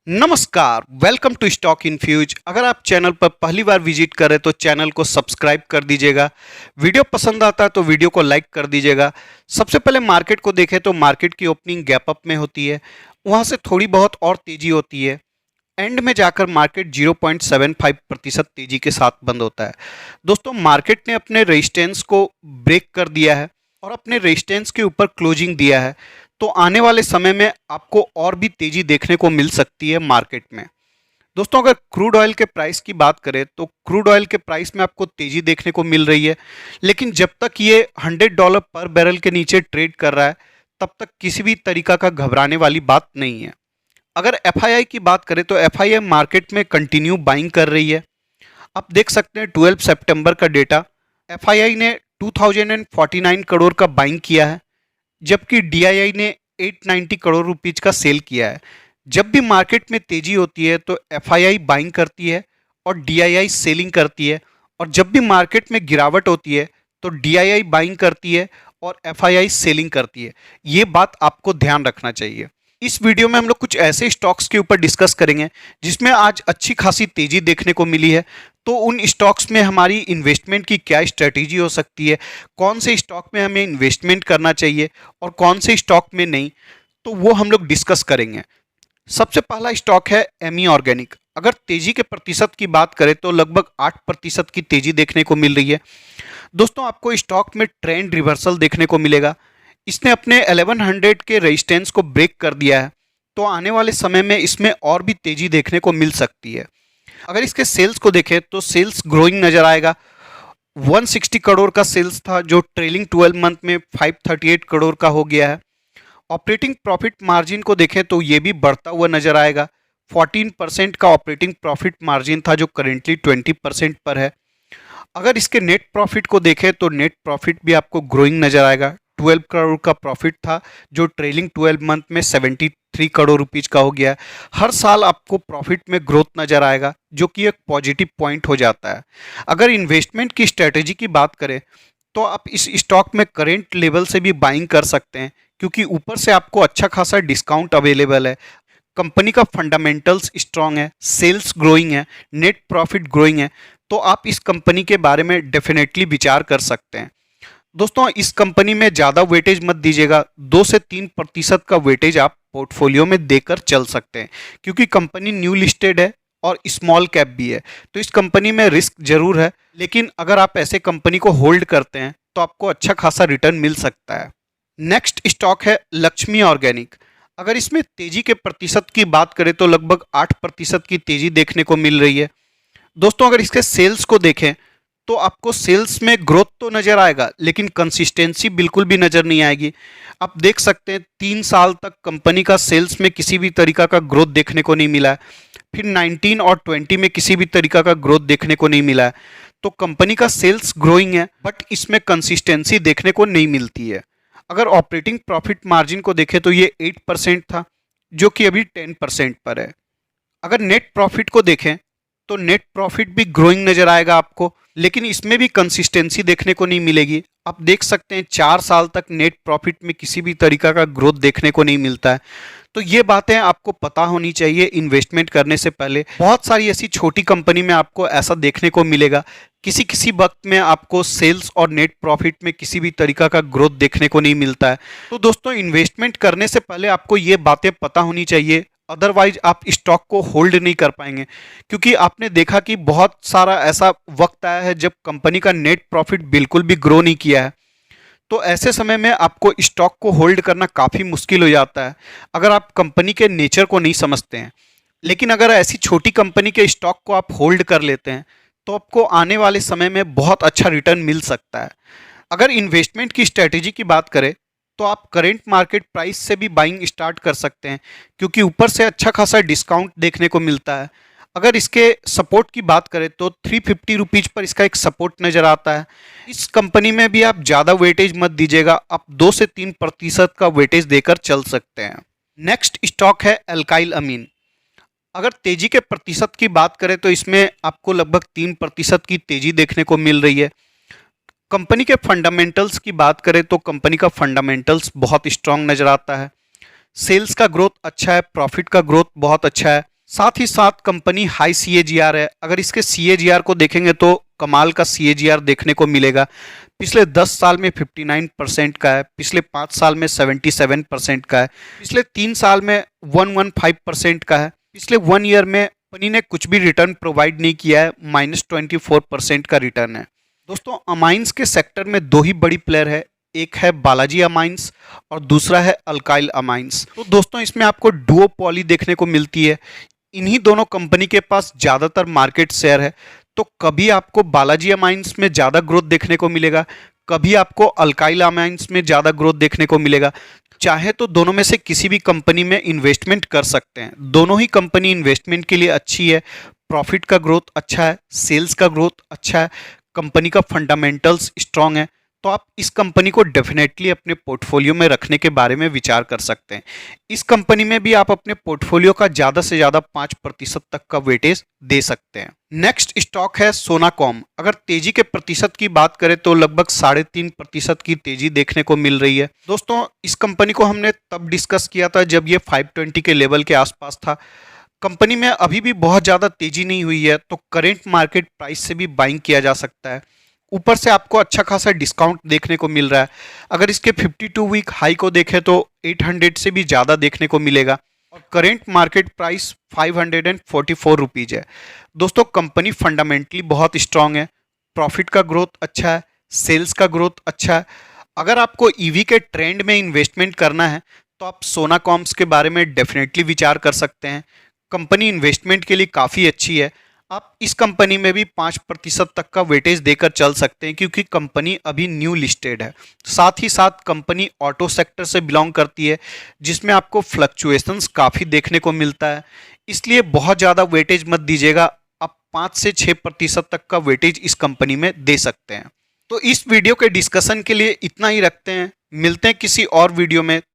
नमस्कार, welcome to stock infuse. अगर आप चैनल पर पहली बार विजिट करें तो चैनल को सब्सक्राइब कर दीजिएगा। वीडियो पसंद आता है तो वीडियो को लाइक कर दीजिएगा। सबसे पहले मार्केट को देखें तो मार्केट की ओपनिंग गैप अप में होती है, वहां से थोड़ी बहुत और तेजी होती है। एंड में जाकर मार्केट 0.75% तेजी के साथ बंद होता है। दोस्तों, मार्केट ने अपने रेजिस्टेंस को ब्रेक कर दिया है और अपने रेजिस्टेंस के ऊपर क्लोजिंग दिया है, तो आने वाले समय में आपको और भी तेजी देखने को मिल सकती है मार्केट में। दोस्तों, अगर क्रूड ऑयल के प्राइस की बात करें तो क्रूड ऑयल के प्राइस में आपको तेजी देखने को मिल रही है, लेकिन जब तक ये $100 पर बैरल के नीचे ट्रेड कर रहा है तब तक किसी भी तरीका का घबराने वाली बात नहीं है। अगर एफआईआई की बात करें तो एफआईआई मार्केट में कंटिन्यू बाइंग कर रही है। आप देख सकते हैं 12 सितंबर का डेटा, एफआईआई ने 2049 करोड़ का बाइंग किया है, जबकि डीआईआई ने 890 करोड़ रुपीज का सेल किया है। जब भी मार्केट में तेजी होती है तो एफआईआई बाइंग करती है और डीआईआई सेलिंग करती है, और जब भी मार्केट में गिरावट होती है तो डीआईआई बाइंग करती है और एफआईआई सेलिंग करती है। ये बात आपको ध्यान रखना चाहिए। इस वीडियो में हम लोग कुछ ऐसे स्टॉक्स के ऊपर डिस्कस करेंगे जिसमें आज अच्छी खासी तेजी देखने को मिली है। तो उन स्टॉक्स में हमारी इन्वेस्टमेंट की क्या स्ट्रेटेजी हो सकती है, कौन से स्टॉक में हमें इन्वेस्टमेंट करना चाहिए और कौन से स्टॉक में नहीं, तो वो हम लोग डिस्कस करेंगे। सबसे पहला स्टॉक है एमी ऑर्गेनिक। अगर तेजी के प्रतिशत की बात करें तो लगभग 8% की तेजी देखने को मिल रही है। दोस्तों, आपको स्टॉक में ट्रेंड रिवर्सल देखने को मिलेगा। इसने अपने 1100 के रेजिस्टेंस को ब्रेक कर दिया है, तो आने वाले समय में इसमें और भी तेजी देखने को मिल सकती है। अगर इसके सेल्स को देखें तो सेल्स ग्रोइंग नजर आएगा। 160 करोड़ का सेल्स था जो ट्रेलिंग 12 मंथ में 538 करोड़ का हो गया है। ऑपरेटिंग प्रॉफिट मार्जिन को देखें तो ये भी बढ़ता हुआ नजर आएगा। 14% का ऑपरेटिंग प्रॉफिट मार्जिन था जो करेंटली 20% पर है। अगर इसके नेट प्रॉफिट को देखें तो नेट प्रॉफिट भी आपको ग्रोइंग नजर आएगा। 12 करोड़ का प्रॉफिट था जो ट्रेलिंग 12 मंथ में 73 करोड़ रुपीज का हो गया है। हर साल आपको प्रॉफिट में ग्रोथ नजर आएगा, जो कि एक पॉजिटिव पॉइंट हो जाता है। अगर इन्वेस्टमेंट की स्ट्रेटेजी की बात करें तो आप इस स्टॉक में करेंट लेवल से भी बाइंग कर सकते हैं, क्योंकि ऊपर से आपको अच्छा खासा डिस्काउंट अवेलेबल है। कंपनी का फंडामेंटल्स स्ट्रांग है, सेल्स ग्रोइंग है, नेट प्रॉफिट ग्रोइंग है, तो आप इस कंपनी के बारे में डेफिनेटली विचार कर सकते हैं। दोस्तों, इस कंपनी में ज़्यादा वेटेज मत दीजिएगा। 2 से 3% का वेटेज आप पोर्टफोलियो में देकर चल सकते हैं, क्योंकि कंपनी न्यू लिस्टेड है और स्मॉल कैप भी है, तो इस कंपनी में रिस्क जरूर है। लेकिन अगर आप ऐसे कंपनी को होल्ड करते हैं तो आपको अच्छा खासा रिटर्न मिल सकता है। नेक्स्ट स्टॉक है लक्ष्मी ऑर्गेनिक। अगर इसमें तेजी के प्रतिशत की बात करें तो लगभग 8% की तेजी देखने को मिल रही है। दोस्तों, अगर इसके सेल्स को देखें तो आपको सेल्स में ग्रोथ तो नजर आएगा, लेकिन कंसिस्टेंसी बिल्कुल भी नजर नहीं आएगी। आप देख सकते हैं 3 साल तक कंपनी का सेल्स में किसी भी तरीका का ग्रोथ देखने को नहीं मिला है। फिर 19 और 20 में किसी भी तरीका का ग्रोथ देखने को नहीं मिला है। तो कंपनी का सेल्स ग्रोइंग है, बट इसमें कंसिस्टेंसी देखने को नहीं मिलती है। अगर ऑपरेटिंग प्रॉफिट मार्जिन को देखें तो ये 8% था, जो कि अभी 10% पर है। अगर नेट प्रॉफिट को देखें तो नेट प्रॉफिट भी ग्रोइंग नजर आएगा आपको, लेकिन इसमें भी कंसिस्टेंसी देखने को नहीं मिलेगी। आप देख सकते हैं 4 साल तक नेट प्रॉफिट में किसी भी तरीका का ग्रोथ देखने को नहीं मिलता है। तो ये बातें आपको पता होनी चाहिए इन्वेस्टमेंट करने से पहले। बहुत सारी ऐसी छोटी कंपनी में आपको ऐसा देखने को मिलेगा, किसी किसी वक्त में आपको सेल्स और नेट प्रॉफिट में किसी भी तरीका का ग्रोथ देखने को नहीं मिलता है। तो दोस्तों, इन्वेस्टमेंट करने से पहले आपको ये बातें पता होनी चाहिए, अदरवाइज आप स्टॉक को होल्ड नहीं कर पाएंगे। क्योंकि आपने देखा कि बहुत सारा ऐसा वक्त आया है जब कंपनी का नेट प्रॉफिट बिल्कुल भी ग्रो नहीं किया है, तो ऐसे समय में आपको स्टॉक को होल्ड करना काफ़ी मुश्किल हो जाता है, अगर आप कंपनी के नेचर को नहीं समझते हैं। लेकिन अगर ऐसी छोटी कंपनी के स्टॉक को आप होल्ड कर लेते हैं तो आपको आने वाले समय में बहुत अच्छा रिटर्न मिल सकता है। अगर इन्वेस्टमेंट की स्ट्रेटेजी की बात करें तो आप करेंट मार्केट प्राइस से भी बाइंग स्टार्ट कर सकते हैं, क्योंकि ऊपर से अच्छा खासा डिस्काउंट देखने को मिलता है। अगर इसके सपोर्ट की बात करें तो 350 रुपीज पर इसका एक सपोर्ट नज़र आता है। इस कंपनी में भी आप ज़्यादा वेटेज मत दीजिएगा, आप 2 से 3% का वेटेज देकर चल सकते हैं। नेक्स्ट स्टॉक है अल्काइल अमीन। अगर तेजी के प्रतिशत की बात करें तो इसमें आपको लगभग 3% की तेजी देखने को मिल रही है। कंपनी के फंडामेंटल्स की बात करें तो कंपनी का फंडामेंटल्स बहुत स्ट्रांग नजर आता है। सेल्स का ग्रोथ अच्छा है, प्रॉफिट का ग्रोथ बहुत अच्छा है। साथ ही साथ कंपनी हाई CAGR है। अगर इसके CAGR को देखेंगे तो कमाल का CAGR देखने को मिलेगा। पिछले 10 साल में 59% का है, पिछले 5 साल में 77% का है, पिछले 3 साल में 115% का है, पिछले 1 ईयर में कंपनी ने कुछ भी रिटर्न प्रोवाइड नहीं किया है, -24% का रिटर्न है। दोस्तों, अमाइंस के सेक्टर में दो ही बड़ी प्लेयर है, एक है बालाजी अमाइंस और दूसरा है अल्काइल अमाइंस। तो दोस्तों, इसमें आपको डुओपोली देखने को मिलती है। इन्हीं दोनों कंपनी के पास ज़्यादातर मार्केट शेयर है। तो कभी आपको बालाजी अमाइंस में ज़्यादा ग्रोथ देखने को मिलेगा, कभी आपको अल्काइल अमाइंस में ज़्यादा ग्रोथ देखने को मिलेगा। चाहे तो दोनों में से किसी भी कंपनी में इन्वेस्टमेंट कर सकते हैं। दोनों ही कंपनी इन्वेस्टमेंट के लिए अच्छी है। प्रॉफिट का ग्रोथ अच्छा है, सेल्स का ग्रोथ अच्छा है, कंपनी का फंडामेंटल्स स्ट्रांग है। तो आप इस कंपनी को डेफिनेटली अपने पोर्टफोलियो में रखने के बारे में विचार कर सकते हैं। इस कंपनी में भी आप अपने पोर्टफोलियो का ज़्यादा से ज़्यादा 5% तक का वेटेज दे सकते हैं। नेक्स्ट स्टॉक है सोनाकॉम। अगर तेजी के प्रतिशत की बात करें तो लगभग 3.5% की तेजी देखने को मिल रही है। दोस्तों, इस कंपनी को हमने तब डिस्कस किया था जब ये 520 के लेवल के आसपास था। कंपनी में अभी भी बहुत ज़्यादा तेजी नहीं हुई है, तो करेंट मार्केट प्राइस से भी बाइंग किया जा सकता है। ऊपर से आपको अच्छा खासा डिस्काउंट देखने को मिल रहा है। अगर इसके 52 वीक हाई को देखें तो 800 से भी ज़्यादा देखने को मिलेगा और करेंट मार्केट प्राइस 544 रुपीज़ है। दोस्तों, कंपनी फंडामेंटली बहुत स्ट्रांग है, प्रॉफिट का ग्रोथ अच्छा है, सेल्स का ग्रोथ अच्छा है। अगर आपको ईवी के ट्रेंड में इन्वेस्टमेंट करना है तो आप सोनाकॉम्स के बारे में डेफिनेटली विचार कर सकते हैं। कंपनी इन्वेस्टमेंट के लिए काफ़ी अच्छी है। आप इस कंपनी में भी 5% तक का वेटेज देकर चल सकते हैं, क्योंकि कंपनी अभी न्यू लिस्टेड है। साथ ही साथ कंपनी ऑटो सेक्टर से बिलोंग करती है, जिसमें आपको फ्लक्चुएशंस काफ़ी देखने को मिलता है। इसलिए बहुत ज़्यादा वेटेज मत दीजिएगा, आप 5 से 6% तक का वेटेज इस कंपनी में दे सकते हैं। तो इस वीडियो के डिस्कशन के लिए इतना ही रखते हैं। मिलते हैं किसी और वीडियो में।